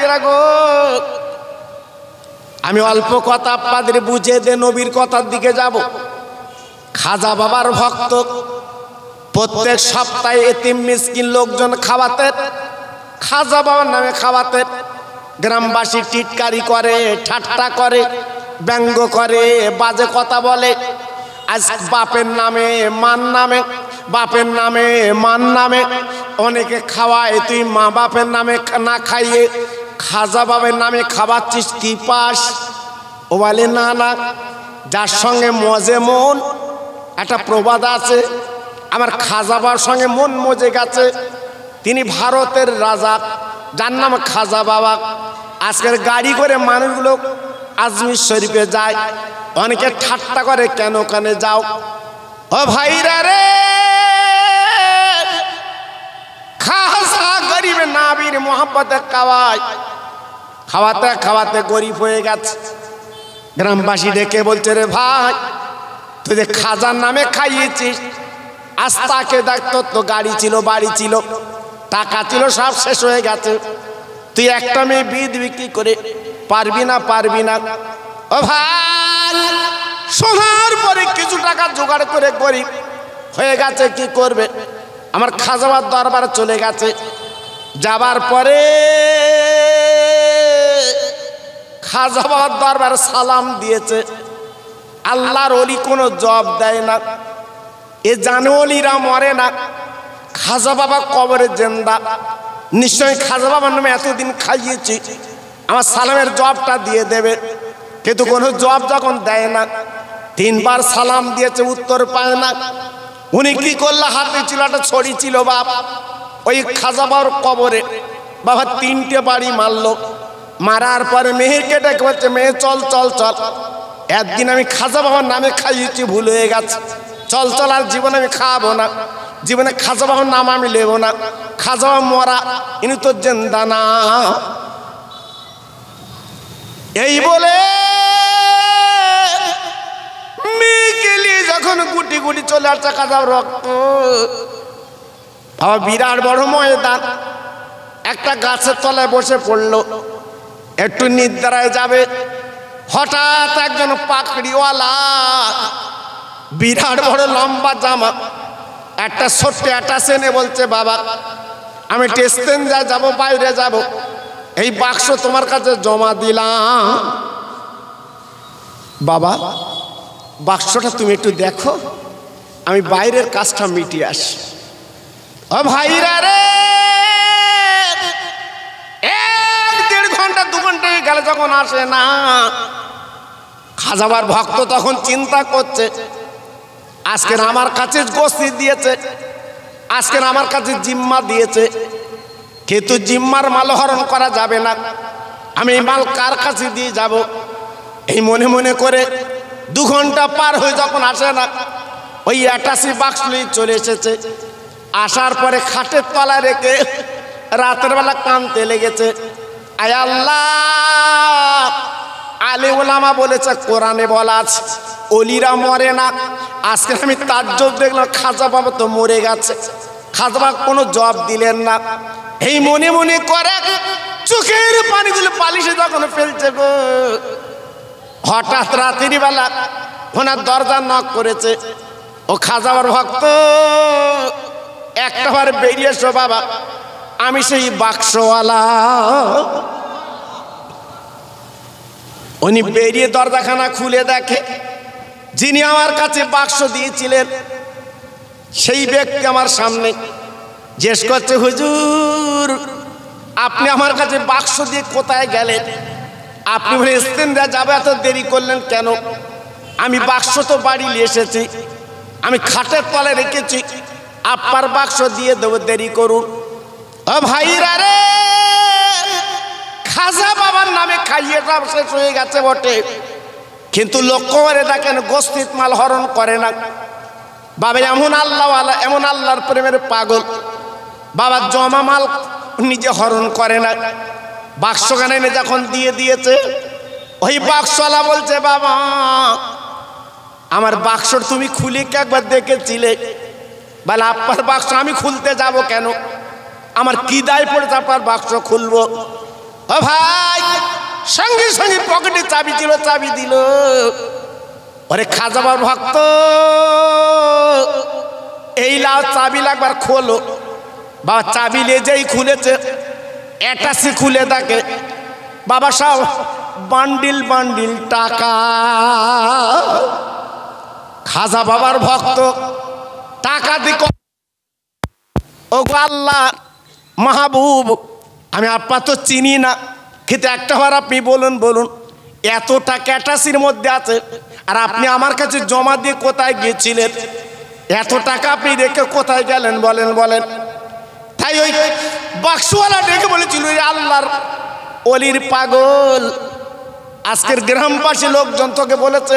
ভাইরা গো, আমি অল্প কথা আপনাদের বুঝিয়ে দে, নবীর কথার দিকে যাব। খাজা বাবার ভক্ত, প্রত্যেক সপ্তাহে এতিম মিসকিন লোকজন খাওয়াতেন, খাজা বাবার নামে খাওয়াতেন। গ্রামবাসী টিটকারি করে, ঠাট্টা করে, ব্যঙ্গ করে, বাজে কথা বলে। আজ বাপের নামে মান নামে, বাপের নামে মান নামে অনেকে খাওয়ায়, তুই মা বাপের নামে না খাইয়ে খাজা বাবার নামে খাওয়াচ্ছিস, কি পাস? ও বলে না না, যার সঙ্গে মজে মন, একটা প্রবাদ আছে, আমার খাজা বাবার সঙ্গে মন মজে গেছে, তিনি ভারতের রাজা, যার নাম খাজা বাবা। আজকের গাড়ি করে মানুষগুলো আজমির শরীফে যায়, অনেকে ঠাট্টা করে, কেন ওখানে যাও? ও ভাইরা রে, খাজা গরিবে নাবির মোহাম্মতে খাওয়ায়, খাওয়াতে খাওয়াতে গরিব হয়ে গেছে। গ্রামবাসী ডেকে বলছে, রে ভাই, তুই যে খাজার নামে খাইয়েছিস, আজ তাকে দেখতো, তো গাড়ি ছিল, বাড়ি ছিল, টাকা ছিল, সব শেষ হয়ে গেছে, তুই একটা মেয়ে বিক্রি করে পারবি না? পারবি না। ও ভাই, শোনার পরে কিছু টাকা জোগাড় করে গরিব হয়ে গেছে, কি করবে? আমার খাজাবার দরবারে চলে গেছে। যাবার পরে খাজা বাবার দরবারে সালাম দিয়েছে। আল্লাহর ওলি কোনো জবাব দেয় না, এ জানে ওলিরা মরে না, খাজা বাবা কবরে জিন্দা, নিশ্চয়ই খাজা বাবার নামে এতদিন খাইয়েছি, আমার সালামের জবাবটা দিয়ে দেবে। কিন্তু কোনো জবাব যখন দেয় না, 3 বার সালাম দিয়েছে, উত্তর পায় না। উনি কি করলো? হাতে ছিল একটা ছড়ি ছিল বাপ, ওই খাজা বাবার কবরে বাবা 3টে বাড়ি মারলো। মারার পরে মেয়েকে ডেকে বলছে, মেয়ে চল চল চল, একদিন আমি খাজা বাবার নামে খাইয়েছি, ভুল হয়ে গেছে, চল চল, আর জীবনে আমি খাওয়াবো না, জীবনে খাজা বাবার নাম আমি নেব না, খাজা বাবা মরা, ইনি তো জিন্দা না। এই বলে মেয়েকে নিয়ে যখন গুটি গুটি চলে আসছে, খাজা রক্ত, বাবা বিরাট বড় ময়দান, একটা গাছের তলায় বসে পড়লো, একটু নিদ্রায় যাবে। হঠাৎ একজন পাকড়িওয়ালা, বিরাট বড় লম্বা জামা, একটা ছোট্ট অ্যাটাচ এনে বলছে, বাবা আমি টেস্টেন যাব, বাইরে যাব, এই বাক্স তোমার কাছে জমা দিলাম। বাবা, বাক্সটা তুমি একটু দেখো, আমি বাইরের কাজটা মিটিয়ে আসি। ও ভাইরা রে, 1-1.5 ঘন্টা 2 ঘন্টা গেলে যখন আসে না, খাজাবার ভক্ত তখন চিন্তা করছে, আজকের আমার কাছে গোস্তি দিয়েছে, আজকের আমার কাছে জিম্মা দিয়েছে, কিন্তু জিম্মার মাল হরণ করা যাবে না, আমি এই মাল কার কাছে দিয়ে যাব? এই মনে মনে করে 2 ঘন্টা পার হয়ে যখন আসে না, ওই অ্যাটাচি বাক্স নিয়ে চলে এসেছে। আসার পরে খাটের তলায় রেখে রাতের বেলা কাঁদতে লেগেছে, আয় আল্লাহ, আলে ওলামা বলেছে, কোরআনে বলা আছে, অলিরা মরে না। আজকে আমি তাজ্জব দেখলাম, খাজা বাবা তো মরে গেছে, খাজা বাবা কোনো জবাব দিলেন না। এই মনে মনে করে চোখের পানিগুলো পালিশে যখন ফেলছে গো, হঠাৎ রাতের বেলা ওনার দরজা নক করেছে। ও খাজাবার ভক্ত, একটাবার বেরিয়ে এসো বাবা, আমি সেই বাক্সওয়ালা। উনি বেরিয়ে দরজাখানা খুলে দেখে, যিনি আমার কাছে বাক্স দিয়েছিলেন সেই ব্যক্তি আমার সামনে। জিজ্ঞেস করছে, হুজুর আপনি আমার কাছে বাক্স দিয়ে কোথায় গেলেন? আপনি বলে ইস্তেনজা যাবে, এত দেরি করলেন কেন? আমি বাক্স তো বাড়ি নিয়ে এসেছি, আমি খাটের তলে রেখেছি, আপনার বাক্স দিয়ে দেবো, দেরি করুন। ও ভাইরা রে, খাজা বাবার নামে খাইয়ে সব শেষ হয়ে গেছে বটে, কিন্তু লক্ষ্য করে দেখেন গোস্তিত মাল হরণ করে না। বাবা এমন আল্লাহওয়ালা, এমন আল্লাহর প্রেমের পাগল, বাবা জমা মাল নিজে হরণ করে না। বাক্সখানে এনে যখন দিয়ে দিয়েছে, ওই বাক্সওয়ালা বলছে, বাবা আমার বাক্স তুমি খুলে কি একবার দেখেছিলে? বলে, আপনার বাক্স আমি খুলতে যাব কেন? আমার কি দায় পড়েছে আপনার বাক্স খুলবো? ও ভাই, সঙ্গে সঙ্গে পকেটে চাবি ছিল, চাবি দিল। ওরে খাজা বাবার ভক্ত, এই লাও চাবি লাগবার, খোলো। বাবা চাবি নিয়ে যেই খুলেছে, অ্যাটাচি খুলে দেখে বাবা সব বান্ডিল বান্ডিল টাকা। খাজা বাবার ভক্ত টাকা দিক, ও আল্লাহ মাহবুব, আমি আপা তো চিনি না, কিন্তু একটা বার আপনি বলুন, বলুন এত টাকা অ্যাটাচির মধ্যে আছে, আর আপনি আমার কাছে জমা দিয়ে কোথায় গিয়েছিলেন? এত টাকা আপনি রেখে কোথায় গেলেন বলেন, বলেন। তাই ওই বাক্সওয়ালা ডেকে বলেছিল, আল্লাহর অলির পাগল, আজকের গ্রামবাসী লোকজন তোকে বলেছে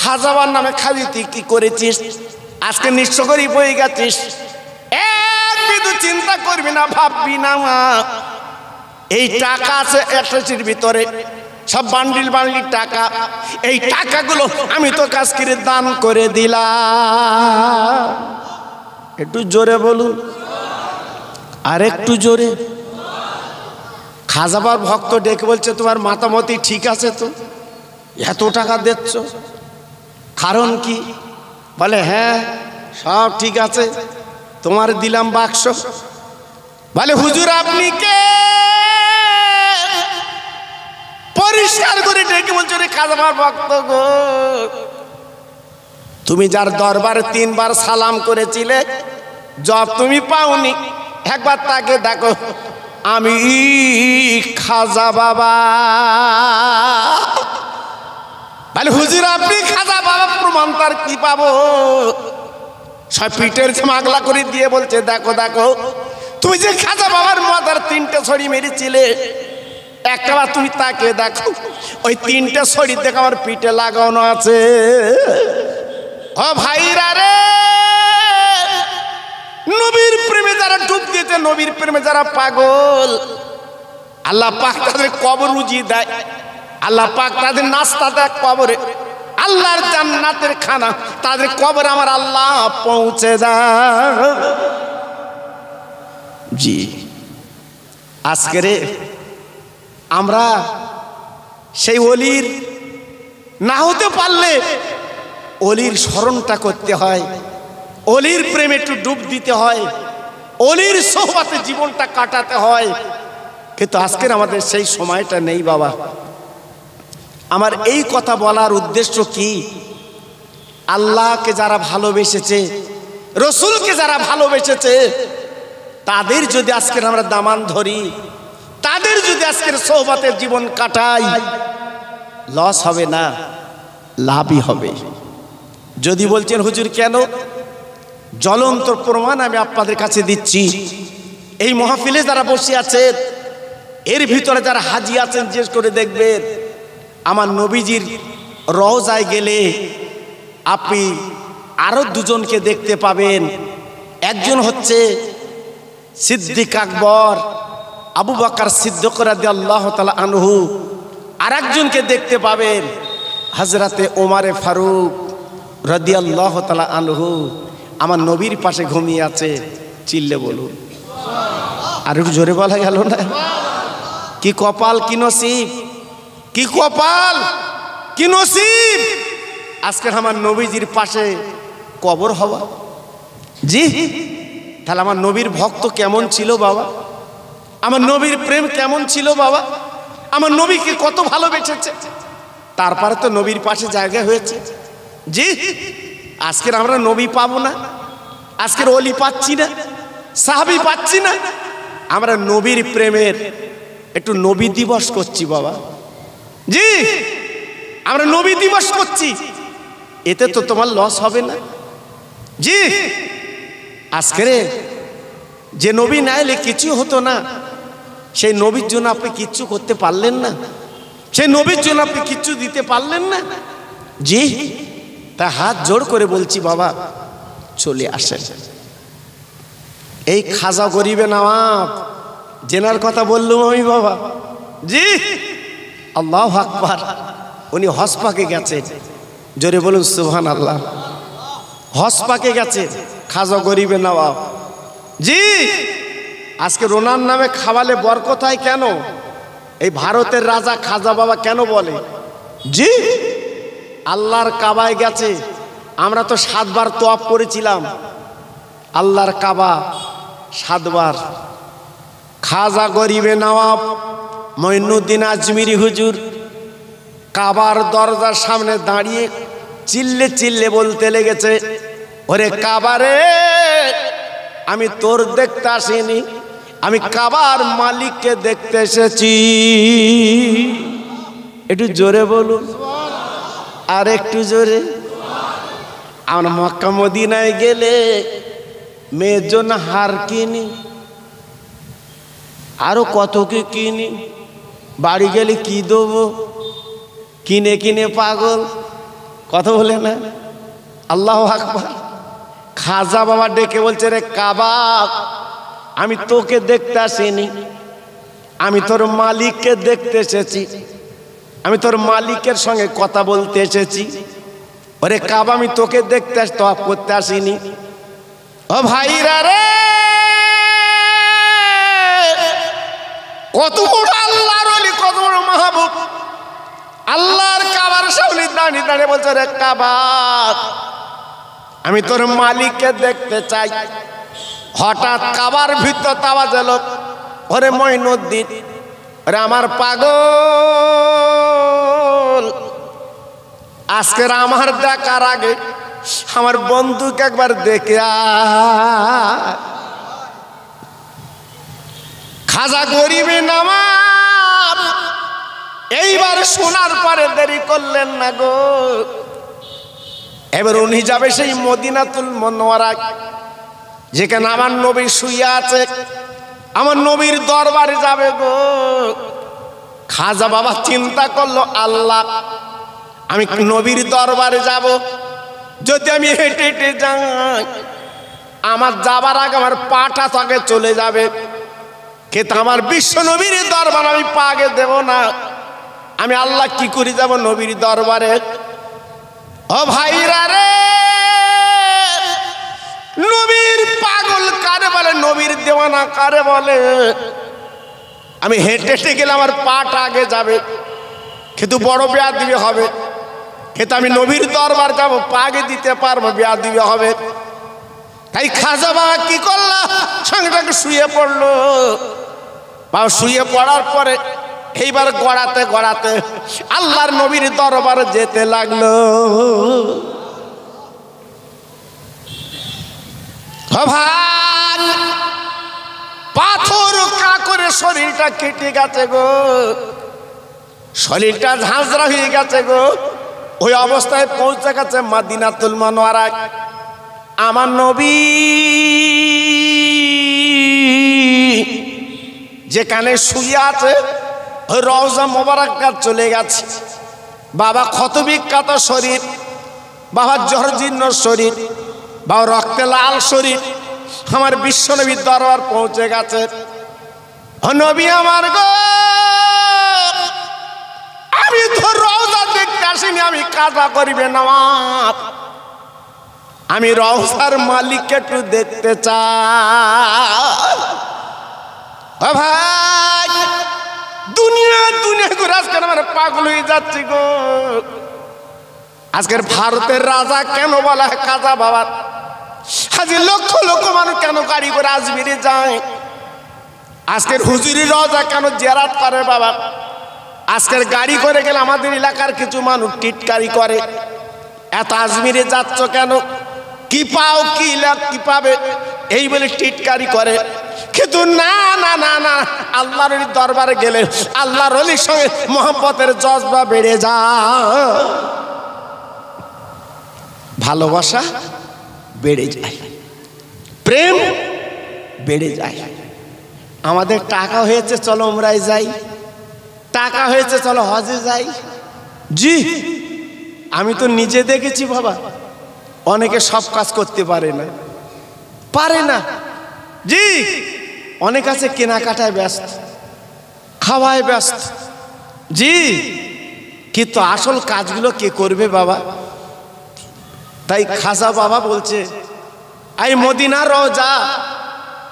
খাজাবার নামে খাবি, তুই কি করেছিস? আজকে নিঃস্ব করি বই গেছিস, একটু চিন্তা করবি না, ভাববি না। এই টাকা আছে অ্যাটাচির ভিতরে, সব বান্ডিল বান্ডিল টাকা। এই টাকাগুলো আমি তো কাজ করে দান করে দিলাম। একটু জোরে বলুন, আর একটু জোরে। খাজাবার ভক্ত ডেকে বলছে, তোমার মাতামতি ঠিক আছে তো? এত টাকা দিচ্ছ, কারণ কি? বলে হ্যাঁ সব ঠিক আছে, তোমার দিলাম বাক্স। বলে হুজুর আপনি কে? পরিষ্কার করে ডেকে বলছো, রে খাজাবার ভক্ত গো, তুমি যার দরবারে 3 বার সালাম করেছিলে, জব তুমি পাওনি, একবার তাকে দেখো, আমি খাজা বাবা। বলে হুজুর আপনি খাজা বাবা, প্রমাণ তার কি পাবো? সব পিঠের মাগলা করে দিয়ে বলছে, দেখো দেখো, তুমি যে খাজা বাবার মাথার 3টে ছড়ি মেরেছিলে, একটা বার তুমি তাকে দেখো, ওই 3টে ছড়ি দেখো আমার পিঠে লাগানো আছে। ও ভাইরা রে, নবীর প্রেমে যারা ডুব দিয়েছে, নবীর প্রেমে যারা পাগল, আল্লাহ পাক তাদের কবর উজিয়ে দেয়, আল্লাহ পাক তাদের নাস্তা দেয় কবরে, আল্লাহর জান্নাতের খানা তাদের কবরে আমার আল্লাহ পৌঁছে দেয়। জি, আজকে রে আমরা সেই অলির না হতে পারলে অলির স্মরণটা করতে হয়, অলির প্রেমে একটু ডুব দিতে হয়, অলির সোহবাতে জীবনটা কাটাতে হয়। কিন্তু আজকের আমাদের সেই সময়টা নেই বাবা। আমার এই কথা বলার উদ্দেশ্য কি? আল্লাহকে যারা ভালোবেসেছে, রসুলকে যারা ভালোবেসেছে, তাদের যদি আজকের আমরা দামান ধরি, তাদের যদি আজকের সোহবাতের জীবন কাটাই, লস হবে না, লাভই হবে। যদি বলছেন হুজুর কেন, জ্বলন্ত প্রমাণ আমি আপনাদের কাছে দিচ্ছি। এই মাহফিলে যারা বসে আছেন, এর ভিতরে যারা হাজি আছেন, জিজ্ঞেস করে দেখবেন, আমার নবীজির রওজায় গেলে আপনি আরো দুজনকে দেখতে পাবেন। একজন হচ্ছে সিদ্দিক আকবর, আবু বকর সিদ্দিক রাদিয়াল্লাহু তাআলা আনহু। আর একজনকে দেখতে পাবেন হযরতে ওমরে ফারুক রাদিয়াল্লাহু তাআলা আনহু। আমার নবীর পাশে ঘুমিয়ে আছে। চিল্লে বলুন, আর একটু জোরে বলা গেল না? কি কপাল, কি নসিব, কি কপাল, কি নসিব, আজকে আমার নবীজির পাশে কবর হওয়া। জি, তাহলে আমার নবীর ভক্ত কেমন ছিল বাবা? আমার নবীর প্রেম কেমন ছিল বাবা? আমার নবীকে কত ভালোবেসেছে, তারপরে তো নবীর পাশে জায়গা হয়েছে। জি, আজকের আমরা নবী পাবো না, আজকের অলি পাচ্ছি না, সাহাবী পাচ্ছি না, আমরা নবীর প্রেমের একটু নবী দিবস করছি বাবা। জি, আমরা নবী দিবস করছি, এতে তো তোমার লস হবে না। জি, আজকের যে নবী না এলে কিছু হতো না, সেই নবীর জন্য আপনি কিচ্ছু করতে পারলেন না, সেই নবীর জন্য আপনি কিচ্ছু দিতে পারলেন না। জি, তা হাত জোড় করে বলছি বাবা, চলে আসেন। এই খাজা গরিবে নওয়াব জেনার কথা বললাম আমি বাবা। জি, আল্লাহু আকবার। উনি হজ পাকে গেছেন, জোরে বলুন সুবহানাল্লাহ। হজ পাকে গেছে খাজা গরিবে নওয়াব। জি, আজকে রোনার নামে খাওয়ালে বরকত হয় কেন? এই ভারতের রাজা খাজা বাবা কেন বলে? জি, আল্লাহর কাবায় গেছে। আমরা তো 7 বার তওয়াফ করেছিলাম আল্লাহর কাবা 7 বার। খাজা গরিবে নওয়াব মঈনুদ্দিন আজমিরি হুজুর কাবার দরজার সামনে দাঁড়িয়ে চিল্লে চিল্লে বলতে লেগেছে, ওরে কাবারে, আমি তোর দেখতে আসিনি, আমি কাবার মালিককে দেখতে এসেছি। একটু জোরে বলুন, আর একটু জোরে। আমরা মক্কা মদিনায় গেলে মেয়ের জন্য হার কিনি, আরো কত কি কিনি, বাড়ি গেলে কি দেবো, কিনে কিনে পাগল। কথা বলে না? আল্লাহু আকবার। খাজা বাবা ডেকে বলছে, রে কাবা, আমি তোকে দেখতে আসিনি, আমি তোর মালিককে দেখতে এসেছি, আমি তোর মালিকের সঙ্গে কথা বলতে এসেছি। ওরে কাবা, আমি তোকে দেখতে তওয়াফ করতে আসিনি। ও ভাইরা রে, কত বড় আল্লাহর ওলি, কত বড় মাহবুব, আল্লাহর কাবার সামনে দাঁড়িয়ে দাঁড়িয়ে বলছে, রে কাবা, আমি তোর মালিককে দেখতে চাই। হঠাৎ কাবার ভিতর আওয়াজ এলো, ওরে মঈনুদ্দিন, ওরে আমার পাগল, আজকের আমার দেখার আগে আমার বন্ধুকে একবার দেখে আয়। খাজা গরিবে নওয়াব এইবার শোনার পরে দেরি করলেন না গো। এবার উনি যাবে সেই মদিনাতুল মুনাওয়ারা, যেখানে আমার নবী শুয়ে আছে, আমার নবীর দরবারে যাবে গো। খাজা বাবা চিন্তা করলো, আল্লাহ, আমি নবীর দরবারে যাব, যদি আমি হেঁটে হেঁটে যাই, আমার যাবার আগে আমার পাটা তাকে চলে যাবে, কিন্তু আমার বিশ্ব নবীর দরবার আমি পা আগে দেব না। আমি আল্লাহ কি করে যাব নবীর দরবারে? ও ভাইরা রে, নবীর পাগল কারে বলে, নবীর দেওয়ানা কারে বলে? আমি হেঁটে হেঁটে গেলে আমার পাটা আগে যাবে, কিন্তু বড় বেয়াদবি হবে। কিন্তু আমি নবীর দরবার যাব, পা আগে দিতে পারবো, বেয়াদবি হবে। তাই খাজা বাবা কি করলো, সঙ্গে সঙ্গে শুয়ে পড়লো। বাবা শুয়ে পড়ার পরে এইবার গড়াতে গড়াতে আল্লাহর নবীর দরবারে যেতে লাগলো। ভাই, পাথর কা করে শরীরটা কেটে গেছে গো, শরীরটা ঝাঁঝরা হয়ে গেছে গো। ওই অবস্থায় পৌঁছে গেছে মদিনাতুল মুনাওয়ারা। আমার নবী যেখানে শুয়ে আছে, ওই রওজা মোবারকটা চলে গেছে। বাবা ক্ষত বিখ্যাত শরীর, বাবা জর্জীর্ণ শরীর, বাবা রক্তে লাল শরীর, আমার বিশ্বনবীর দরবার পৌঁছে গেছে। ও নবী আমার গো, আমি তো রওজা দেখতে আসিনি, আমি কাজা করিবে নওয়াব, আমি রওজার মালিককে একটু দেখতে চাই। ও ভাই, দুনিয়া দুনিয়া করে আজকের আমার পাগল হয়ে যাচ্ছি গো। আজকের ভারতের রাজা কেন বলা হয় খাজা বাবা? আজ লক্ষ লক্ষ মানুষ কেন গাড়ি করে আজমিরে যায়? আজকের হুজুরি রওজা কেন জিয়ারত করে বাবা? আজকের গাড়ি করে গেলে আমাদের এলাকার কিছু মানুষ টিটকারি করে, এত আজমিরে যাচ্ছ কেন, কি পাও, কি লাভ, কি পাবে, এই বলে টিটকারি করে। কিন্তু না না না না, আল্লাহর দরবারে গেলে আল্লাহর ওলির সঙ্গে মহব্বতের জজবা বেড়ে যায়, ভালোবাসা বেড়ে যায়, প্রেম বেড়ে যায়। আমাদের টাকা হয়েছে, চলো উমরায় যাই, টাকা হয়েছে, চলো হজে যাই। জি, আমি তো নিজে দেখেছি বাবা, অনেকে সব কাজ করতে পারে না, পারে না। জি, অনেক আছে কেনাকাটায় ব্যস্ত, খাওয়ায় ব্যস্ত। জি, কিন্তু আসল কাজগুলো কে করবে বাবা? তাই খাজা বাবা বলছে, এই মদিনার রওজা,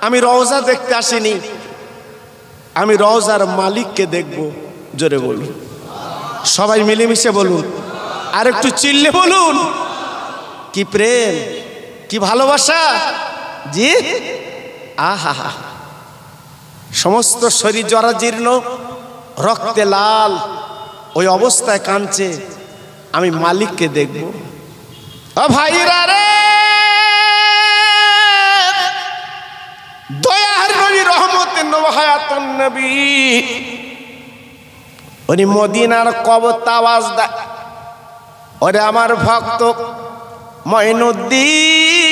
আমি রওজা দেখতে আসিনি, আমি রওজার মালিককে দেখব। জোরে বলুন, সবাই মিলেমিশে বলুন, আর একটু চিল্লে বলুন। কি প্রেম, কি ভালোবাসা! জি, আহা হা, সমস্ত শরীর জরাজীর্ণ, রক্তে লাল, ওই অবস্থায় কাঁদছে, আমি মালিককে দেখব। ও ভাইরা রে, দয়ার নবী, রহমতের নবী, হায়াতুন নবী, উনি মদিনার কবর আওয়াজ দেয়, ওরে আমার ভক্ত মঈনুদ্দিন,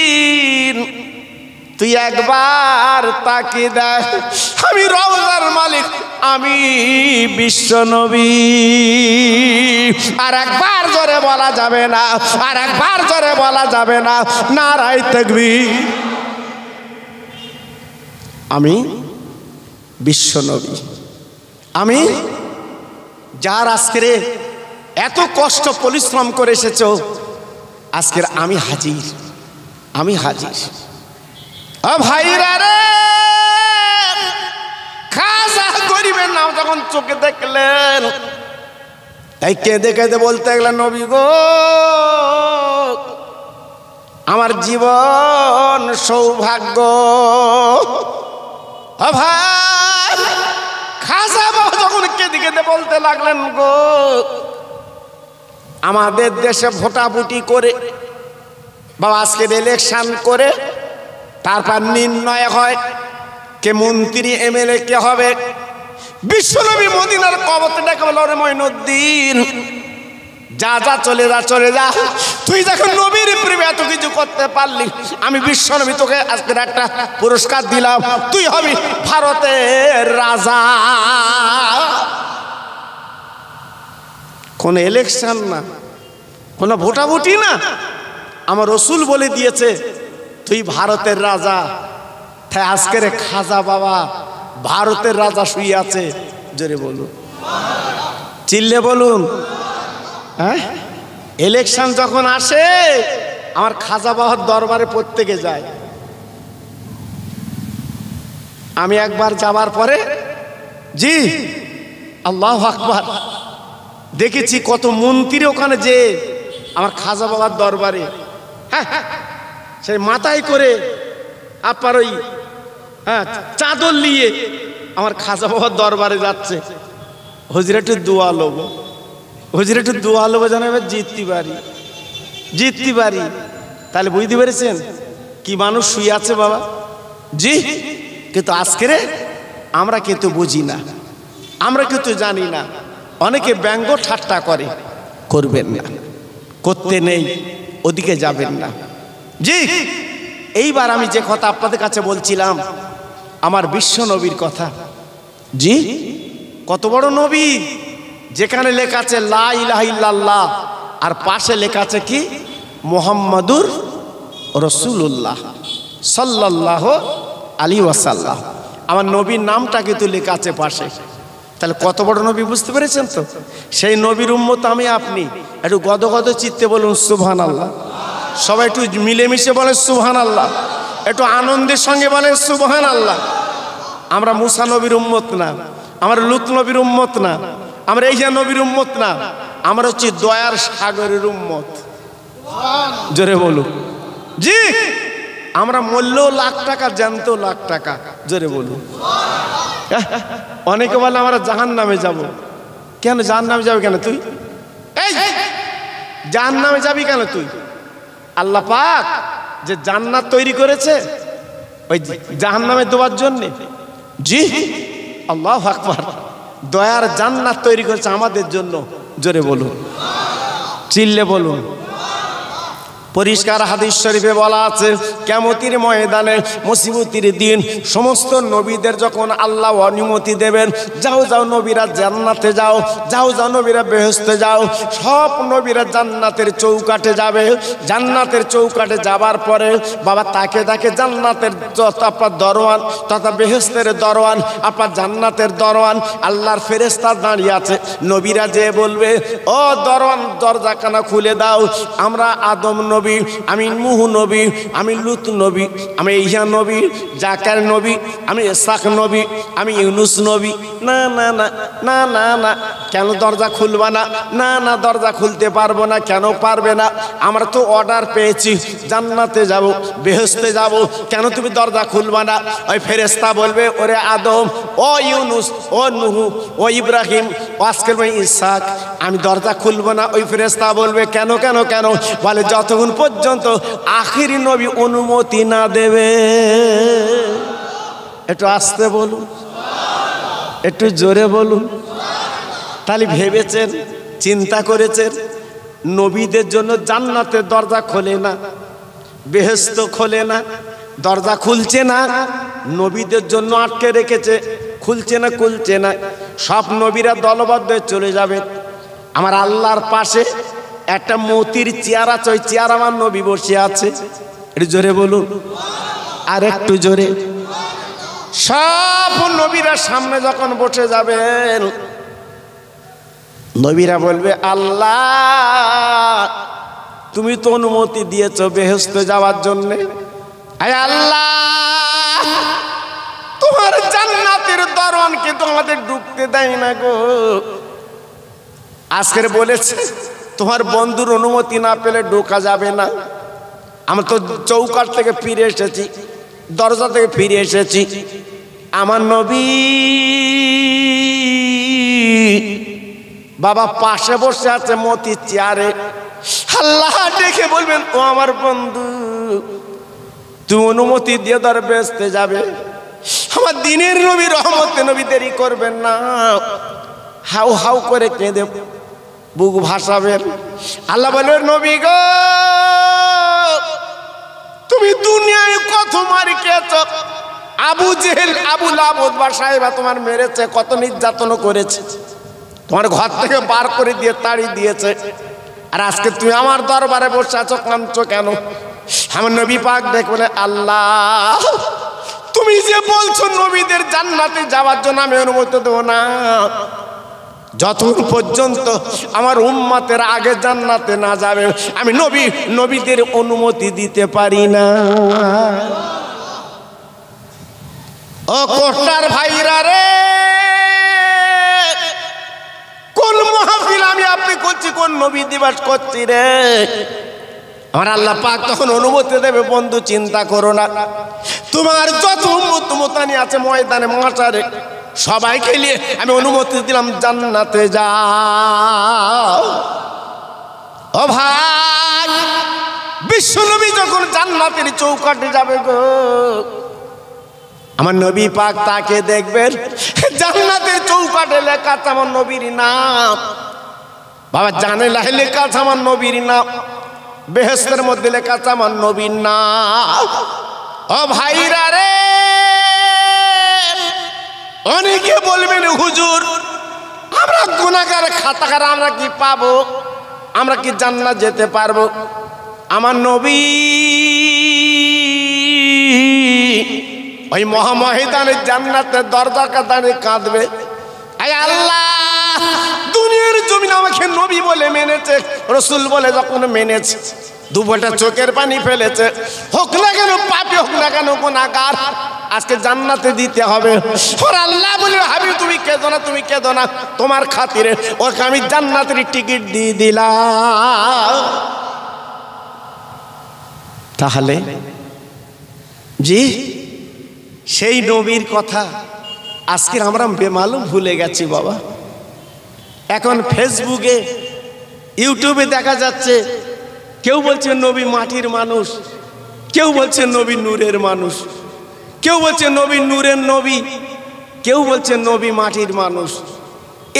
তুই একবার তাকিয়ে দেখ, আমি রওজার মালিক, আমি বিশ্ব নবী। আর একবার জোরে বলা যাবে না, আর একবার জোরে বলা যাবে না, নারায়ে তাকবীর। আমি বিশ্ব নবী, আমি যার আজকের এত কষ্ট পরিশ্রম করে এসেছো, আজকের আমি হাজির, আমি হাজির। ও ভাইরা রে, খাজা গরিবের নাম যখন চোখে দেখলেন, তাই কেঁদে কেঁদে বলতে গেলেন, নবী গো, আমার জীবন সৌভাগ্য। ও ভাই, খাজা বাবা যখন কেঁদে কেঁদে বলতে লাগলেন, গো, আমাদের দেশে ভোটাভুটি করে বাবা আজকের ইলেকশন করে তারপর নির্ণয় হয় কে মন্ত্রী এমএলএ কে হবে। বিশ্বনবী মদিনার কবরে ডেকে বলল, ওরে মঈনুদ্দিন, যা যা, চলে যা, চলে যা, তুই যখন নবীর প্রেমে এত কিছু করতে পারলি, আমি বিশ্বনবী তোকে আজকের একটা পুরস্কার দিলাম, তুই হবি ভারতের রাজা। কোন ইলেকশন না, কোন ভোটাভুটি না, আমার রসুল বলে দিয়েছে তুই ভারতের রাজা। তাই আজকের খাজা বাবা ভারতের রাজা শুয়ে আছে। জোরে বলুন, চিল্লে বলুন। হ্যাঁ, ইলেকশন যখন আসে আমার খাজা বাবার দরবারে প্রত্যেকে যায়। আমি একবার যাবার পরে, জি আল্লাহু আকবার, দেখেছি কত মন্ত্রী ওখানে যে আমার খাজা বাবার দরবারে, হ্যাঁ, সেই মাথায় করে আপনার ওই চাদর নিয়ে আমার খাজা বাবার দরবারে যাচ্ছে। হুজুর একটু দোয়া লোব, হুজুর একটু দোয়া লোব, জানো এবার জিততে পারি, জিততে পারি। তাহলে বুঝতে পেরেছেন কি মানুষ শুয়ে আছে বাবা। জি, কিন্তু আজকে আমরা কিন্তু বুঝি না, আমরা কিন্তু জানি না। অনেকে ব্যঙ্গ ঠাট্টা করে, করবেন না, করতে নেই, ওদিকে যাবেন না। জি, এইবার আমি যে কথা আপনাদের কাছে বলছিলাম, আমার বিশ্ব নবীর কথা। জি, কত বড় নবী, যেখানে লেখা আছে লা ইলাহা ইল্লাল্লাহ, আর পাশে লেখা আছে কি, মুহাম্মাদুর রাসূলুল্লাহ সাল্লাল্লাহু আলাইহি ওয়াসাল্লাম। আমার নবীর নামটা কিন্তু লেখা আছে পাশে। তাহলে কত বড় নবী, বুঝতে পেরেছেন তো? সেই নবীর উম্মত আমি আপনি। একটু গদগদ চিত্তে বলুন সুবহানাল্লাহ। সবাই একটু মিলেমিশে বলে সুবহানাল্লাহ, একটু আনন্দের সঙ্গে বলে সুবহানাল্লাহ। আমরা মুসা নবীর উম্মত না, আমরা লূত নবীর উম্মত না, আমরা ঈসা নবীর উম্মত না, আমরা হচ্ছে দয়ার সাগরের উম্মত। জোরে বলুন। জি, আমরা মরলেও লাখ টাকা, জানতেও লাখ টাকা। জোরে বলুন। অনেকে বলে আমরা জাহান্নামে যাব। কেন জাহান্নামে যাবে কেন তুই? এই জাহান্নামে যাবি কেন তুই? আল্লাহ পাক যে জান্নাত তৈরি করেছে ওই জাহান্নামে দেওয়ার জন্য। জি, আল্লাহু আকবার, দয়ার জান্নাত তৈরি করেছে আমাদের জন্য। জোরে বলুন, চিল্লে বলুন। পরিষ্কার হাদিস শরীফে বলা আছে, কিয়ামতের ময়দানে, মুসিবতের দিন সমস্ত নবীদের যখন আল্লাহ অনুমতি দেবেন, যাও যাও নবীরা জান্নাতে যাও, যাও যাও নবীরা বেহেশতে যাও, সব নবীরা জান্নাতের চৌকাঠে যাবে। জান্নাতের চৌকাঠে যাবার পরে বাবা তাকে তাকে জান্নাতের যত আপনার দরওয়ান তথা বেহেশতের দরওয়ান, আপনার জান্নাতের দরওয়ান, আল্লাহর ফেরেশতা দাঁড়িয়ে আছে। নবীরা যে বলবে, ও দরওয়ান দরজাখানা খুলে দাও, আমরা আদম নবী নবী, আমি নূহ নবী, আমি লূত নবী, আমি ইহা নবী, জাকার নবী, আমি ইসহাক নবী, আমি ইউনুস নবী। না না না না না না, কেন দরজা খুলবা না? না না, দরজা খুলতে পারবো না। কেন পারবে না? আমরা তো অর্ডার পেয়েছি, জান্নাতে যাব, বেহেশতে যাব, কেন তুমি দরজা খুলবা না? ওই ফেরেশতা বলবে, ওরে আদম, ও ইউনুস, ও নূহ, ও ইব্রাহিম, ও আজকের ইসহাক, আমি দরজা খুলবো না। ওই ফেরেশতা বলবে, কেন কেন কেন? বলে, যতক্ষণ পর্যন্ত আখিরি নবী অনুমতি না দেবে। একটু আস্তে বলুন, একটু জোরে বলুন। তাহলে ভেবেছেন, চিন্তা করেছেন, নবীদের জন্য জান্নাতের দরজা খোলে না, বেহেশত খোলে না, দরজা খুলছে না, নবীদের জন্য আটকে রেখেছে, খুলছে না, খুলছে না। সব নবীরা দলবদ্ধ চলে যাবে। আমার আল্লাহর পাশে একটা মতির চেয়ার আছে, ওই চেয়ার আমার নবী বসে আছে। একটু জোরে বলুন, আর একটু জোরে। সব নবীরা সামনে যখন বসে যাবেন, নবীরা বলবে, আল্লাহ তুমি তো অনুমতি দিয়েছো বেহেশতে যাওয়ার জন্য। আয় আল্লাহ, তোমার জান্নাতের দরওয়ান কিন্তু আমাদের ঢুকতে দেয় না গো। আজকের বলেছে, তোমার বন্ধুর অনুমতি না পেলে ঢোকা যাবে না। আমরা তো চৌকাঠ থেকে ফিরে এসেছি, দরজা থেকে ফিরে এসেছি। আমার নবী বাবা পাশে বসে আছে মতির চেয়ারে। আল্লাহ দেখে বলবেন, ও আমার বন্ধু, তুমি অনুমতি দিয়ে ধর বেহেশতে যাবে। আমার দিনের নবী, রহমতে নবী দেরি করবেন না। হাউ হাউ করে কেঁদে বুক ভাসাবেন। আল্লাহ বলবেন, নবী গো, তুমি দুনিয়ায় কত মারি খেয়েছো। আবু জেহেল, আবু লাহাব, উতবা সাহেবা তোমার মেরেছে, কত নির্যাতন করেছে, তোমার ঘর থেকে বার করে দিয়ে তাড়ি দিয়েছে। আর আজকে তুমি আমার দরবারে বসে আছো, কাঁদছো কেন? আমার নবী পাক দেখে বলে, আল্লাহ তুমি যে বলছো নবীদের জান্নাতে যাওয়ার জন্য আমি অনুমতি দেবো না, যতক্ষণ পর্যন্ত আমার উম্মতের আগে জান্নাতে না যাবে আমি নবীদের অনুমতি দিতে পারি না। ও কোষ্টার ভাইরা রে, কোন মাহফিল আমি আপনি করছি, কোন নবী দিবস করছি রে? আমার আল্লাহ পাক তখন অনুমতি দেবে, বন্ধু চিন্তা করো না, তোমার যত উম্মত মুতানি আছে ময়দানে মাশারে সবাইকে নিয়ে আমি অনুমতি দিলাম, জান্নাতে যাও। ও ভাই, বিশ্বনবী যখন জান্নাতের চৌকাঠে যাবে গো, আমার নবী পাক তাকে দেখবেন, জান্নাতের চৌকাঠে লেখা আছে আমার নবীর নাম। বাবা, জানালায় লেখা আছে আমার নবীর নাম, বেহেশতের মধ্যে লেখা আছে আমার নবীর নাম। ও ভাইরা রে, অনেকে বলবেন, হুজুর আমরা গুনাহগার খাতাকার, আমরা কি পাবো? আমরা কি জান্নাত যেতে পারবো? আমার নবী ওই মহাময়দানে জান্নাতের দরজার কাছে কাঁদবে, আয় আল্লাহ, দুনিয়ার জমিন আমাকে নবী বলে মেনেছে, রসুল বলে যখন মেনেছে, দুফোঁটা চোখের পানি ফেলেছে, হোক না কেন পাপী, হোক না কেন গুনাহগার, আজকে জান্নাতে দিতে হবে। ওর আল্লাহ বলে, হাবিব তুমি কেঁদো না, তুমি কেঁদো না, তোমার খাতিরে ওকে আমি জান্নাতের টিকিট দিয়ে দিলাম। তাহলে জি, সেই নবীর কথা আজকে আমরা বেমালুম ভুলে গেছি বাবা। এখন ফেসবুকে, ইউটিউবে দেখা যাচ্ছে, কেউ বলছে নবী মাটির মানুষ, কেউ বলছে নবী নূরের মানুষ, কেউ বলছে নবী নূরের নবী, কেউ বলছে নবী মাটির মানুষ।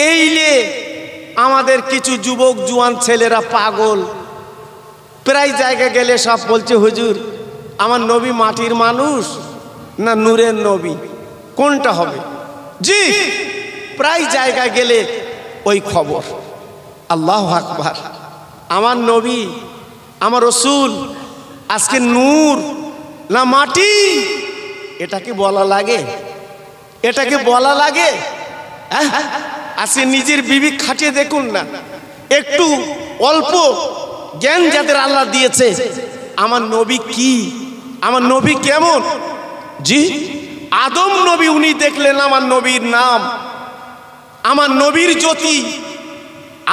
এই লে আমাদের কিছু যুবক জুয়ান ছেলেরা পাগল, প্রায় জায়গা গেলে সব বলছে, হুজুর আমার নবী মাটির মানুষ না নূরের নবী, কোনটা হবে? জি, প্রায় জায়গা গেলে ওই খবর। আল্লাহু আকবার, আমার নবী, আমার রসুল আজকে নূর না মাটি, এটাকে বলা লাগে? এটাকে বলা লাগে? আজকে নিজের বিবেক খাটিয়ে দেখুন না, একটু অল্প জ্ঞান যাদের আল্লাহ দিয়েছে, আমার নবী কি, আমার নবী কেমন, জি আদম নবী উনি দেখলেন আমার নবীর নাম, আমার নবীর জ্যোতি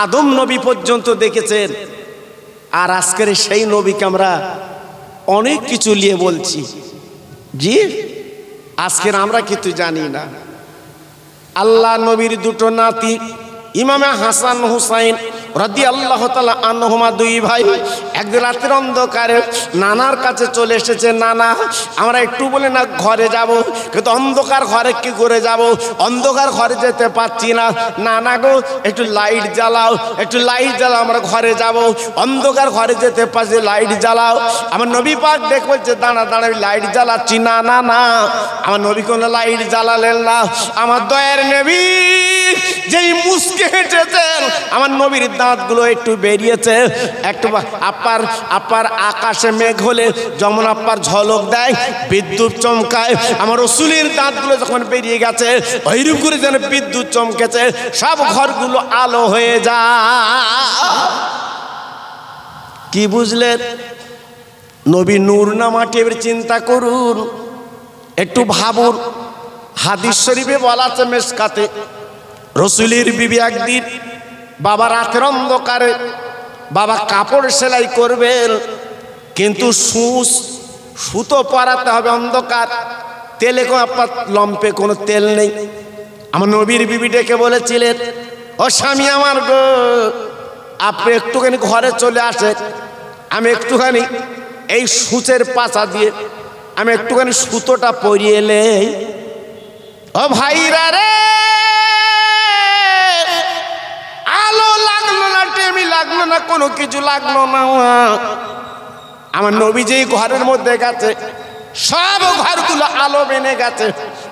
আদম নবী পর্যন্ত দেখেছেন। আর আজকের সেই নবীকে আমরা অনেক কিছু নিয়ে বলছি, জি আজকের আমরা কিছু জানি না। আল্লাহ নবীর দুটো নাতি ইমামে হাসান হুসাইন রাদিয়াল্লাহু তাআলা আনহুমা দুই ভাই একদিন রাতের অন্ধকারে নানার কাছে চলে এসেছে। নানা আমরা একটু বলে না ঘরে যাব, কিন্তু অন্ধকার ঘরে কি করে যাব, অন্ধকার ঘরে যেতে পারছি না। নানা গো একটু লাইট জ্বালাও, একটু লাইট জ্বালাও, আমরা ঘরে যাব, অন্ধকার ঘরে যেতে পারছি, লাইট জ্বালাও। আমার নবী পাক ডেকে বলছে দাঁড়া দাঁড়া, আমি লাইট জ্বালাচ্ছি। না না না, আমার নবী কোনো লাইট জ্বালালেন না। আমার দয়ার নবী যেই মুসকে হেঁটেছেন, আমার নবীর দাঁতগুলো একটু বেরিয়েছে, একটু আপার আকাশে মেঘ হলে যেমন আপার ঝলক দেয়, বিদ্যুৎ চমকায়, আমার রসুলের দাঁতগুলো যখন বেরিয়ে গেছে ওইরূপ করে যেন বিদ্যুৎ চমকেছে, সব ঘরগুলো আলো হয়ে যায়। কি বুঝলেন? নবী নূর না মাটি, এবার চিন্তা করুন, একটু ভাবুন। হাদিস শরীফে বলা আছে মেশকাতে, রসুলের বিবি একদিন বাবা রাতের অন্ধকারে বাবা কাপড় সেলাই করবেন, কিন্তু সুতো পরাতে হবে, অন্ধকার, তেলে লম্পে কোনো তেল নেই। আমার নবীর বিবি ডেকে বলেছিলেন, ও স্বামী আমার গো, আপনি একটুখানি ঘরে চলে আসেন, আমি একটুখানি এই সূচের পাছা দিয়ে আমি একটুখানি সুতোটা পরিয়ে এলে। ও ভাইরা রে, আলো লাগলো না, টেমি লাগলো না, কোনো কিছু লাগলো না। আমার নবী যেই ঘরের মধ্যে গেছে সব ঘরগুলো আলো বেনে গেছে।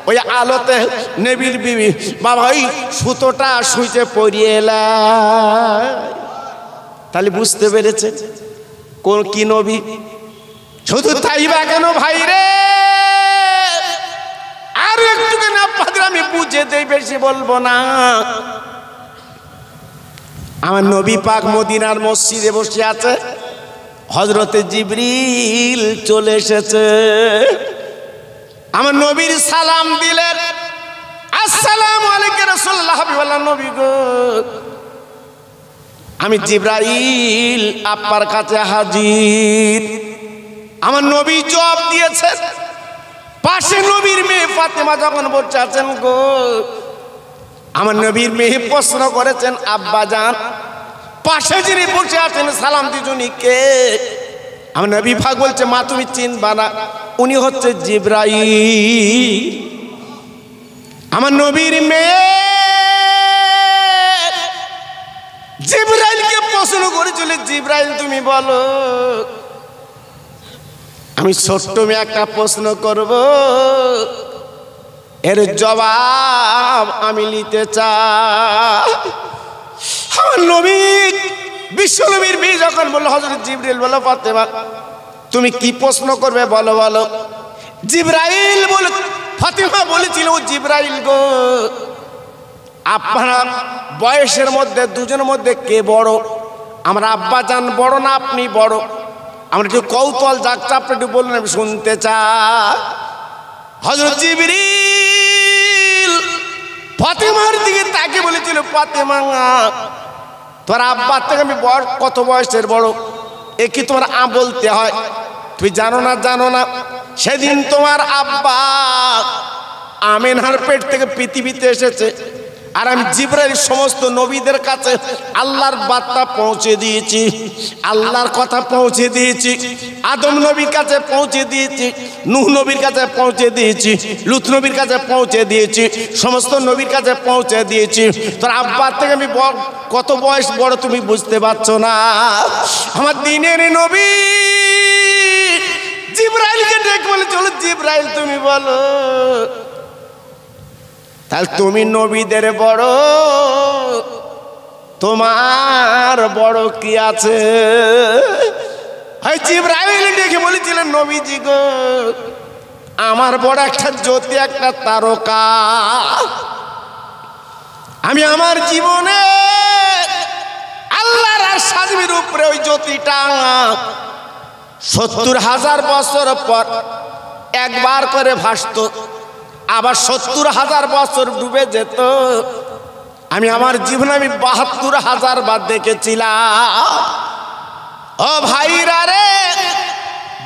ওই আলোতে নবীর বিবি বাবা ওই সুতোটা সুইচে পরিয়ে এলাই। তাহলে বুঝতে পেরেছে কোন কি নবী। শুধু তাই বা কেন ভাই রে, আর একটুখানি আপনাদের আমি বুঝে দেই, বেশি বলবো না। আমার নবী পাক মদিনার মসজিদে বসে আছে, হযরতে জিবরিল চলে এসেছে। আমার নবীর সালাম দিলেন, আসসালামু আলাইকুম রাসূলুল্লাহ, হাবিবাল্লাহ নবী গো, আমি জিবরাইল আপনার কাছে হাজির। আমার নবী জবাব দিয়েছেন। পাশে নবীর মেয়ে ফাতেমা যখন বসে আছেন গো, আমার নবীর মেয়ে প্রশ্ন করেছেন, আব্বা জান পাশে যিনি বসে আছেন সালাম দিজুনি কে? আমার নবী পাক বলছে, মা তুমি চিনবা না, উনি হচ্ছে জিবরাইল। আমার নবীর মেয়ে জিবরাইলকে প্রশ্ন করেছিল, জিবরাইল তুমি বলো, আমি ছোট্ট মেয়ে একটা প্রশ্ন করব, এর জবাব আমি নিতে চাই। আমার নবী বিশ্বনবীর বিয়ে যখন বললো, হযরত জিবরাইল বলো ফাতেমা তুমি কি প্রশ্ন করবে বলো বলো। জিবরাইল বলে ফাতেমা বলেছিল, ও জিবরাইল গো, আপনার বয়সের মধ্যে দুজনের মধ্যে কে বড়? আমার আব্বা জান বড় না আপনি বড়? আমরা একটু কৌতূহল জাগছে, আপনি একটু বলুন, আমি শুনতে চাই। হযরত জিবরিল ফাতেমার দিকে তাকে বলেছিল, ফাতেমা তোমার আব্বার থেকে আমি কত বয়সের বড়, এ কি তোমার বলতে হয়? তুমি জানো না? জানো না সেদিন তোমার আব্বা আমিনার পেট থেকে পৃথিবীতে এসেছে, আর আমি জিবরাইল সমস্ত নবীদের কাছে আল্লাহর বার্তা পৌঁছে দিয়েছি, আল্লাহর কথা পৌঁছে দিয়েছি, আদম নবীর কাছে পৌঁছে দিয়েছি, নূহ নবীর কাছে পৌঁছে দিয়েছি, লূত নবীর কাছে পৌঁছে দিয়েছি, সমস্ত নবীর কাছে পৌঁছে দিয়েছি। তোর আব্বার থেকে আমি কত বয়স বড় তুমি বুঝতে পারছো না? আমার দিনের নবী জিবরাইলকে ডেকে বলে, চলো জিবরাইল তুমি বলো, তাহলে তুমি নবীদের বড়, তোমার বড় কি আছে? জিবরাইল ডেকে বলেছিলেন, নবীজি গো, আমার বড় একটা জ্যোতি, একটা তারকা। আমি আমার জীবনে আল্লাহর আজমির উপরে ওই জ্যোতিটা ৭০,০০০ বছর পর একবার করে ভাসতো, আবার ৭০,০০০ বছর ডুবে যেত। আমি আমার জীবনে ৭২,০০০ বার দেখেছিলাম। ও ভাইরা রে,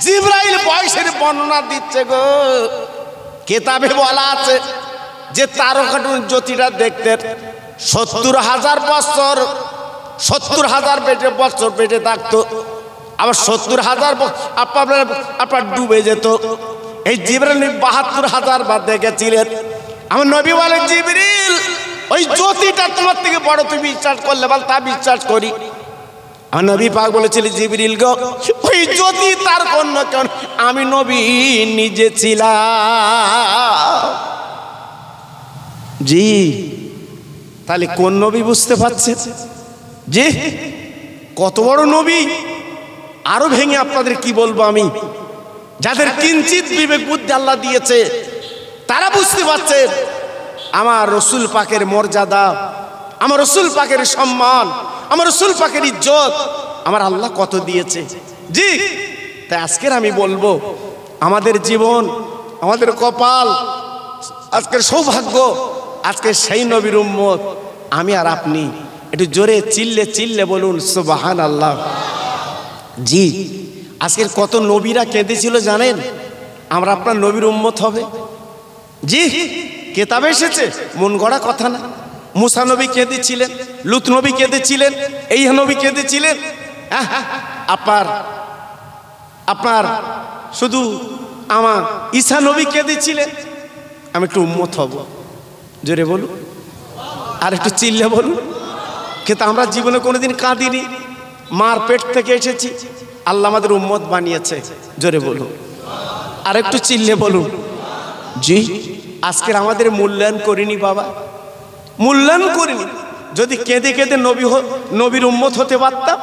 জিবরাইল বয়সের বর্ণনা দিচ্ছে গো। কেতাবে বলা আছে যে তারকাটুন জ্যোতিটা দেখতে ৭০,০০০ বছর, ৭০,০০০ বছর বেঁচে থাকতো, আবার ৭০,০০০ আপনার ডুবে যেত। এই জিবরাইল ৭২,০০০ বার দেখেছিলেন। আমার নবী বলে, জিবরিল ওই জ্যোতিটা তোমার থেকে বড়, তুমি বিশ্বাস করলে বল তা বিশ্বাস করি। আমার নবী পাক বলেছিল, জিবরিল গো ওই জ্যোতি তার কোন কেন, আমি নবী নিজে ছিলাম। জি, তাহলে কোন নবী বুঝতে পারছেন? জি, কত বড় নবী। আরো ভেঙে আপনাদের কি বলবো আমি, যাদের কিঞ্চিত বিবেক বুদ্ধি আল্লাহ দিয়েছে তারা বুঝতে পারছেন আমার রসুল পাকের মর্যাদা, আমার রসুল পাকের সম্মান, আমার রসুল পাকের ইজ্জত আমার আল্লাহ কত দিয়েছে। জি, তাই আজকের আমি বলবো আমাদের জীবন, আমাদের কপাল, আজকের সৌভাগ্য, আজকে সেই নবীর উম্মত আমি আর আপনি। একটু জোরে চিল্লে চিল্লে বলুন সুবহানাল্লাহ। জি, আজকের কত নবীরা কেঁদেছিল জানেন? আমরা আপনার নবীর উম্মত হবে। জি, কেতাবে এসেছে, মন গড়া কথা না। মুসা নবী কেঁদেছিলেন, লুত নবী কেঁদেছিলেন, এই নবী কেঁদেছিলেন। আপনার শুধু আমার ঈসা নবী কেঁদেছিলেন। আমি একটু উম্মত হব, জোরে বলুন, আর একটু চিল্লে বলুন। কিন্তু আমরা জীবনে কোনোদিন কাঁদিনি, মার পেট থেকে এসেছি, আল্লাহ আমাদের উম্মত বানিয়েছে, জোরে বলুন, আর একটু চিল্লে বলুন। জি, আজকের আমাদের মূল্যায়ন করিনি বাবা, মূল্যায়ন করিনি। যদি কেঁদে কেঁদে নবীর উম্মত হতে পারতাম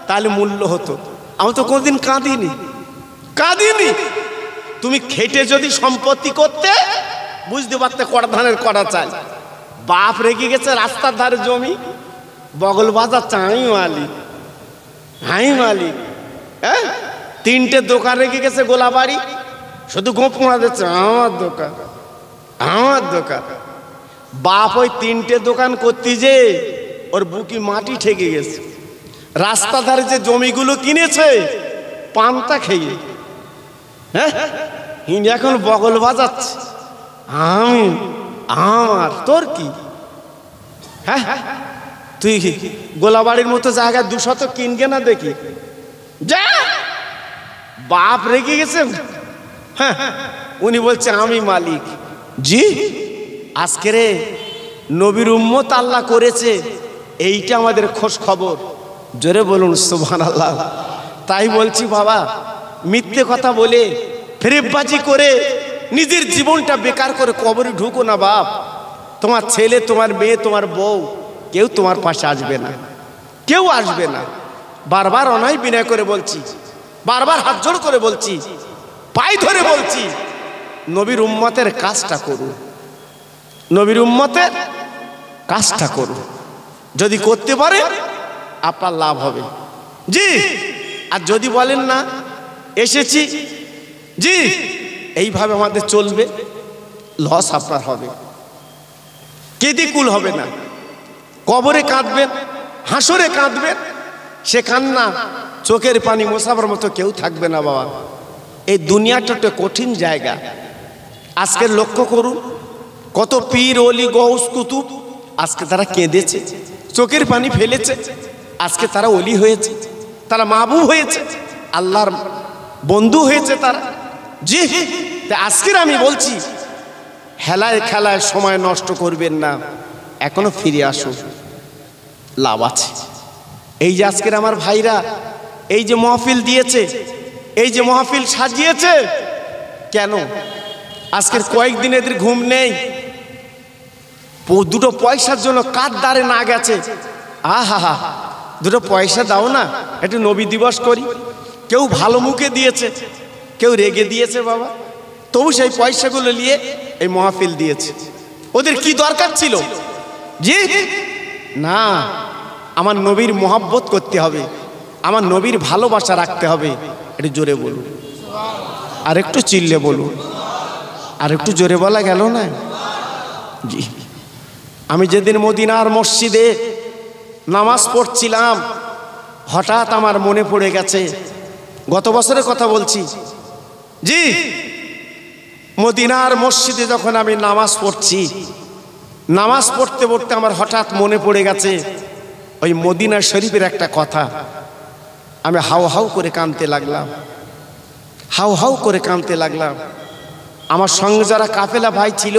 তাহলে মূল্য হতো। আমি তো কোনোদিন কাঁদিনি। তুমি খেটে যদি সম্পত্তি করতে, বুঝতে পারতে কড়া ধানের কড়া চাল। বাপ রেখে গেছে রাস্তার ধারে জমি, বগল বাজাচ্ছে হাই মালিক, হ্যাঁ, 3টে দোকান রেখে গেছে গোলাবাড়ি, শুধু গোপ মোড়া দিচ্ছে আমার দোকান। বাপ ওই 3টে দোকান করতে যে ওর বুকি মাটি ঠেকে গেছে। রাস্তা ধারে যে জমিগুলো কিনেছে পান্তা খেয়ে, হ্যাঁ, এখন বগল বাজাচ্ছে আমার, তোর কি? হ্যাঁ, তুই গোলাবাড়ির মতো জায়গায় 200 কিনবে না দেখি, যা। বাপ রেখে গেছে, হ্যাঁ, উনি বলছে আমি মালিক। জি, আজকে রে নবীর উম্মত আল্লাহ করেছে, এইটা আমাদের খোঁজ খবর, জোরে বলুন সুবহানাল্লাহ। তাই বলছি বাবা, মিথ্যে কথা বলে ফেরেববাজি করে নিজের জীবনটা বেকার করে কবরে ঢুকো না বাপ। তোমার ছেলে, তোমার মেয়ে, তোমার বউ কেউ তোমার পাশে আসবে না, কেউ আসবে না। বারবার অনাই বিনয় করে বলছি, বারবার হাত জোড় করে বলছি, পায়ে ধরে বলছি, নবীর উম্মতের কাজটা করুন, নবীর উম্মতের কাজটা করুন। যদি করতে পারে আপনার লাভ হবে। জি, আর যদি বলেন না এসেছি, জি, এইভাবে আমাদের চলবে, লস আপনার হবে, কেঁদে কুল হবে না। কবরে কাঁদবেন, হাসরে কাঁদবেন, সে কান্না চোখের পানি মোছাবার মতো কেউ থাকবে না বাবা। এই দুনিয়াটা একটা কঠিন জায়গা। আজকে লক্ষ্য করুন, কত পীর ওলি গৌস কুতুব আজকে তারা কেঁদেছে, চোখের পানি ফেলেছে, আজকে তারা ওলি হয়েছে, তারা মাহবুব হয়েছে, আল্লাহর বন্ধু হয়েছে তারা। জি, আজকের আমি বলছি, হেলায় খেলায় সময় নষ্ট করবেন না, এখনো ফিরে আসুন, লাভ আছে। এই যে আজকের আমার ভাইরা এই যে মাহফিল দিয়েছে, এই যে মাহফিল সাজিয়েছে, কেন? আজকের কয়েকদিন এদের ঘুম নেই, দুটো পয়সার জন্য কার দ্বারে না গেছে। আহা, দুটো পয়সা দাও না, একটু নবী দিবস করি। কেউ ভালো মুখে দিয়েছে, কেউ রেগে দিয়েছে বাবা, তবু সেই পয়সাগুলো নিয়ে এই মাহফিল দিয়েছে। ওদের কি দরকার ছিল? জি না, আমার নবীর মহব্বত করতে হবে। আমার নবীর ভালোবাসা রাখতে হবে। একটু জোরে বলুন, আর একটু চিল্লে বলুন, আর একটু জোরে বলা গেল না? জি, আমি যেদিন মদিনার মসজিদে নামাজ পড়ছিলাম, হঠাৎ আমার মনে পড়ে গেছে, গত বছরের কথা বলছি। জি, মদিনার মসজিদে যখন আমি নামাজ পড়ছি, নামাজ পড়তে পড়তে আমার হঠাৎ মনে পড়ে গেছে ওই মদিনা শরীফের একটা কথা। আমি হাউ হাউ করে কাঁদতে লাগলাম, হাউ হাউ করে কাঁদতে লাগলাম। আমার সঙ্গে যারা কাফেলা ভাই ছিল,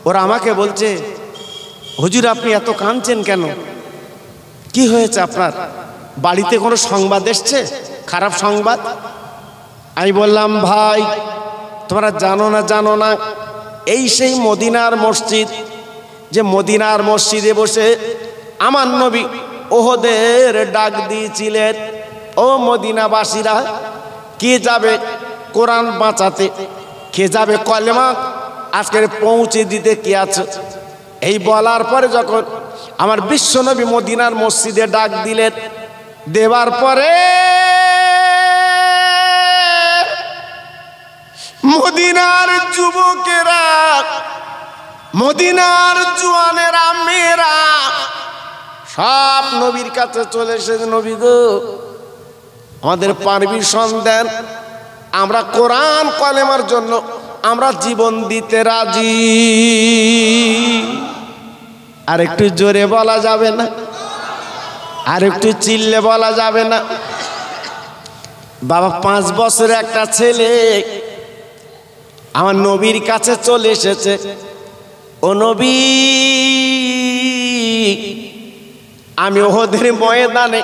ওরা আমাকে বলছে, হুজুর আপনি এত কাঁদছেন কেন? কি হয়েছে আপনার? বাড়িতে কোনো সংবাদ এসছে, খারাপ সংবাদ? আমি বললাম, ভাই তোমরা জানো না, এই সেই মদিনার মসজিদ, যে মদিনার মসজিদে বসে আমার নবী ওহদের ডাক দিয়েছিলেন, ও মদিনাবাসীরা, কে যাবে কোরআন বাঁচাতে, কে যাবে কলেমা আজকের পৌঁছে দিতে, কে আছে? এই বলার পরে যখন আমার বিশ্বনবী মদিনার মসজিদে ডাক দিলেন, দেওয়ার পরে মদিনার যুবকেরা, মদিনার জওয়ানেরা, মেয়েরা সব নবীর কাছে চলে এসেছে, নবী গো আমাদের পারমিশন দেন, আমরা কোরআন কলেমার জন্য আমরা জীবন দিতে রাজি। আর একটু জোরে বলা যাবে না? আর একটু চিল্লে বলা যাবে না? বাবা 5 বছরের একটা ছেলে আমার নবীর কাছে চলে এসেছে, ও নবী আমি ওহদের ময়দানে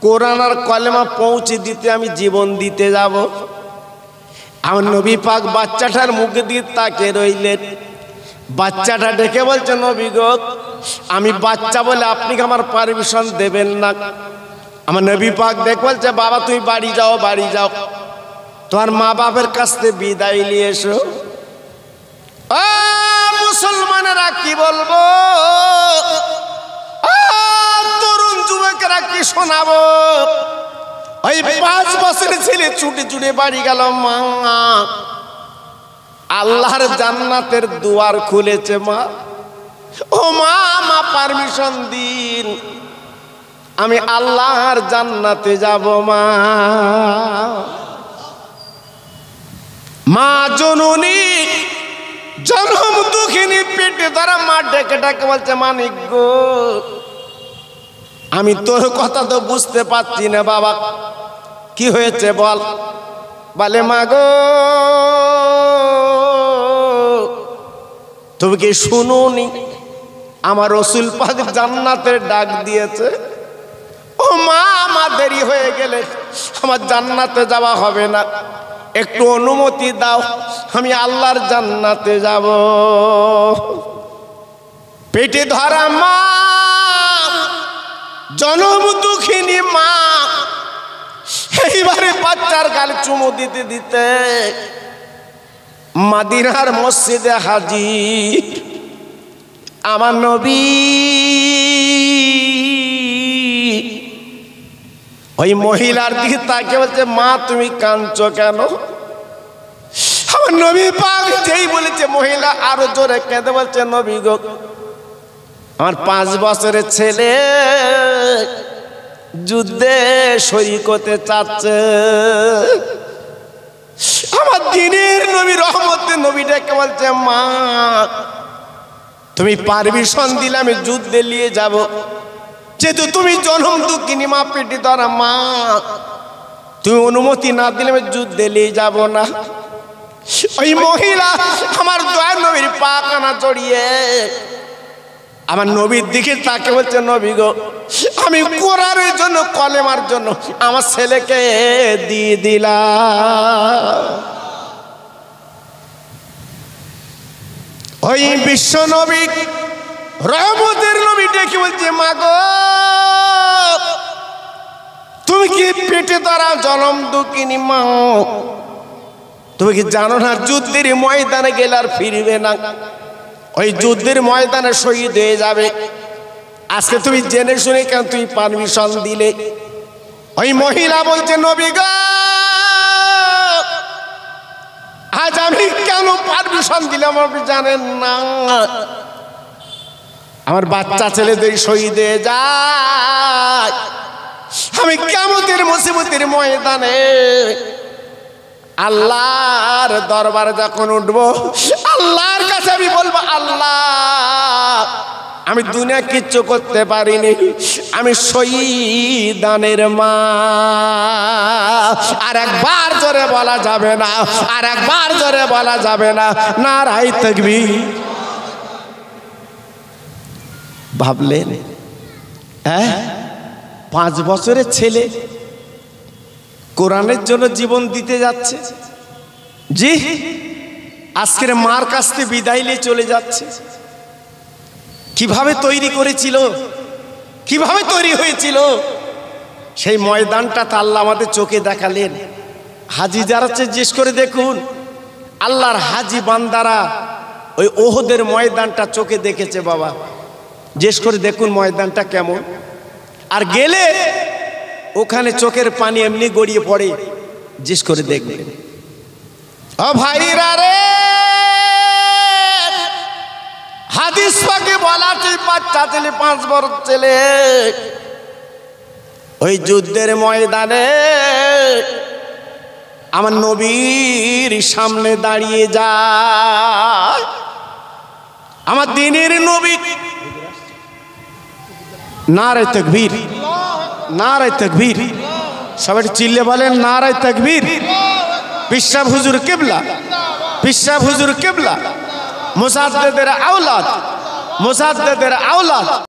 কোরআন আর কলেমা পৌঁছে দিতে আমি জীবন দিতে যাব। আমার নবী পাক বাচ্চাটার মুখ দিয়ে তাকে রইলেন। বাচ্চাটা ডেকে বলছে, নবী গো আমি বাচ্চা বলে আপনি আমার পারমিশন দেবেন না? আমার নবী পাক দেখ বলছে, বাবা তুমি বাড়ি যাও, বাড়ি যাও, তোমার মা বাপের কাছ থেকে বিদায় নিয়ে এসো। মুসলমানেরা কি বলবো, তরুণ যুবকেরা কি শোনাবো? ওই 5 বছরের ছেলে ছুটে ছুটে বাড়ি গেল। মা আল্লাহর জান্নাতের দুয়ার খুলেছে, মা ও মা, মা পারমিশন দিন, আমি আল্লাহর জান্নাতে যাব। মা, মা জননী জনম দুঃখিনী পেটে ধরা মা ডেকে ডেকে বলছে, মানিক গো আমি তোর কথা তো বুঝতে পারছি না বাবা, কি হয়েছে বল? বলে, মা গো তুমি কি শুনোনি আমার রাসূল পাক জান্নাতের ডাক দিয়েছে? ও মা, আমার দেরি হয়ে গেলে আমার জান্নাতে যাওয়া হবে না, একটু অনুমতি দাও, আমি আল্লাহর জান্নাতে যাব। পেটে ধরা মা, জনম দুঃখিনী মা, এইবারে বাচ্চার গালে চুমু দিতে দিতে মদিনার মসজিদে হাজির আমার নবী। ওই মহিলার দিকে তাকে বলছে, মা তুমি কাঁদছো কেন? আমার নবী পাক যেই বলেছে, মহিলা আরো জোরে কেঁদে বলছে, নবী গো আমার 5 বছরের ছেলে যুদ্ধে শরীক হতে চাচ্ছে। আমার দিনের নবী, রহমতের নবী ডেকে বলছে, মা তুমি পারমিশন দিলে আমি যুদ্ধে নিয়ে যাব, যেহেতু তুমি জনম দুঃখিনী মা, পেটে ধরা মা, তুমি অনুমতি না দিলে আমি যুদ্ধে নিয়ে যাব না। ওই মহিলা আমার দয়ার নবীর পা কানা জড়িয়ে আমার নবীর দিকে তাকে বলছে, নবী গো আমি কোরআনের জন্য, কলেমার জন্য আমার ছেলেকে দিয়ে দিলাম। ওই বিশ্ব নবী, রহমতের নবী ডেকে বলছে, মা গো তুমি কি পেটে ধরা জনম দুঃখিনী মা, তুমি কি জানো না যুদ্ধের ময়দানে গেলে আর ফিরবে না, ওই যুদ্ধের ময়দানে শহীদ হয়ে যাবে। আজকে তুমি জেনে শুনে কেন তুমি পারমিশন দিলে? ওই মহিলা বলছে নবী গো, আজ আমি কেন পারমিশন দিলাম আপনি জানেন না? আমার বাচ্চা ছেলেদের শহীদ হয়ে যায়, আমি কিয়ামতের মুসিবতের ময়দানে আল্লাহর দরবারে যখন উঠবো, আল্লাহর কাছে আমি বলবো, আল্লাহ আমি দুনিয়া কিচ্ছু করতে পারিনি, আমি শহীদানের মা। আর একবার জোরে বলা যাবে না, আর একবার জোরে বলা যাবে না, নারায়ে তাকবীর। ভাবলেন 5 বছরের ছেলে কোরআনের জন্য জীবন দিতে যাচ্ছে, জি আজকের মার কাছ থেকে বিদায় নিয়ে চলে যাচ্ছে। কিভাবে তৈরি করেছিল, কিভাবে তৈরি হয়েছিল, সেই ময়দানটা তো আল্লাহ আমাদের চোখে দেখালেন। হাজি যারা জিজ্ঞেস করে দেখুন, আল্লাহর হাজি বান্দারা ওই ওহদের ময়দানটা চোখে দেখেছে বাবা, জিজ্ঞেস করে দেখুন ময়দানটা কেমন। আর গেলে ওখানে চোখের পানি এমনি গড়িয়ে পড়ে, জিজ্ঞেস করে দেখবেন। ও ভাইরা রে, হাদিস পাকে বলা আছে বাচ্চা ছেলে 5 বছর ছেলে ওই যুদ্ধের ময়দানে আমার নবীর সামনে দাঁড়িয়ে যায়। আমার দ্বীনের নবী, নারে তাকবীর, নারে তাকবীর, সবাই চিল্লে বলেন নারে তাকবীর। পিসাব হুজুর কিবলা, পিসাব হুজুর কিবলা, মুসাদ্দেদের আওলাদ, মুসাদ্দেদের আওলাদ।